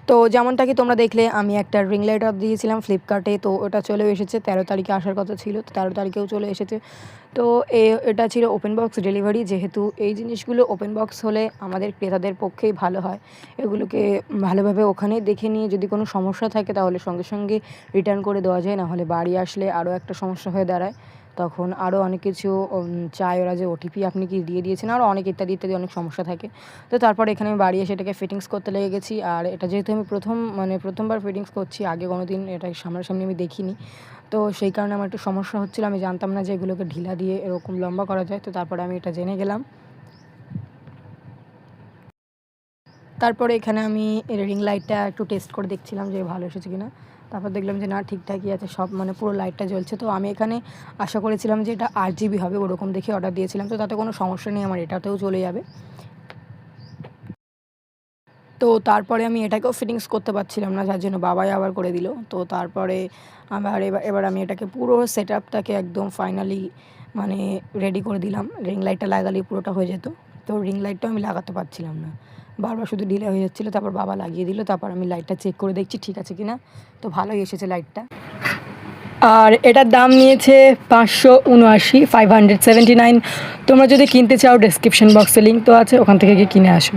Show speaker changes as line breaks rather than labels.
তো যেমনটা কি তোমরা দেখলে আমি একটা রিং লাইট অর্ডার দিয়েছিলাম ফ্লিপকার্টে, তো ওটা চলেও এসেছে। 13 তারিখে আসার কথা ছিল, তো 13 তারিখেও চলে এসেছে। তো এটা ছিল ওপেন বক্স ডেলিভারি। যেহেতু এই জিনিসগুলো ওপেন বক্স হলে আমাদের ক্রেতাদের পক্ষেই ভালো হয়। এগুলোকে ভালোভাবে ওখানেই দেখে নিয়ে যদি কোনো সমস্যা থাকে তাহলে সঙ্গে সঙ্গে রিটার্ন করে দেওয়া যায়, নাহলে বাড়ি আসলে আরও একটা সমস্যা হয়ে দাঁড়ায়। তখন আরও অনেক কিছু চায় ওরা, যে ওটিপি আপনি কি দিয়ে দিয়েছেন, আরও অনেক ইত্যাদি ইত্যাদি অনেক সমস্যা থাকে। তো তারপর এখানে আমি বাড়ি এসে এটাকে ফিটিংস করতে লেগে গেছি। আর এটা যেহেতু আমি প্রথমবার ফিটিংস করছি, আগে কোনো দিন এটা সামনাসামনি আমি দেখিনি, তো সেই কারণে আমার একটু সমস্যা হচ্ছিলো। আমি জানতাম না যে এগুলোকে ঢিলা দিয়ে এরকম লম্বা করা যায়। তো তারপরে আমি এটা জেনে গেলাম। তারপরে এখানে আমি রিং লাইটটা একটু টেস্ট করে দেখছিলাম যে ভালো এসেছে কিনা। তারপর দেখলাম যে না, ঠিকঠাকই আছে সব, মানে পুরো লাইটটা জ্বলছে। তো আমি এখানে আশা করেছিলাম যে এটা 8 GB হবে, ওরকম দেখে অর্ডার দিয়েছিলাম। তো তাতে কোনো সমস্যা নেই, আমার এটাতেও চলে যাবে। তো তারপরে আমি এটাকেও ফিটিংস করতে পারছিলাম না, যার জন্য বাবাই আবার করে দিল। তো তারপরে আমার এবার আমি এটাকে পুরো সেটআপটাকে একদম ফাইনালি মানে রেডি করে দিলাম। রিং লাইটটা লাগালেই পুরোটা হয়ে যেত। তো রিং লাইটটাও আমি লাগাতে পারছিলাম না, বারবার শুধু ডিলে হয়ে যাচ্ছিলো। তারপর বাবা লাগিয়ে দিল। তারপর আমি লাইটটা চেক করে দেখছি ঠিক আছে কি না। তো ভালোই এসেছে লাইটটা। আর এটার দাম নিয়েছে 579, 579। তোমরা যদি কিনতে চাও ডেসক্রিপশন বক্সে লিঙ্ক তো আছে, ওখান থেকে গিয়ে কিনে আসো।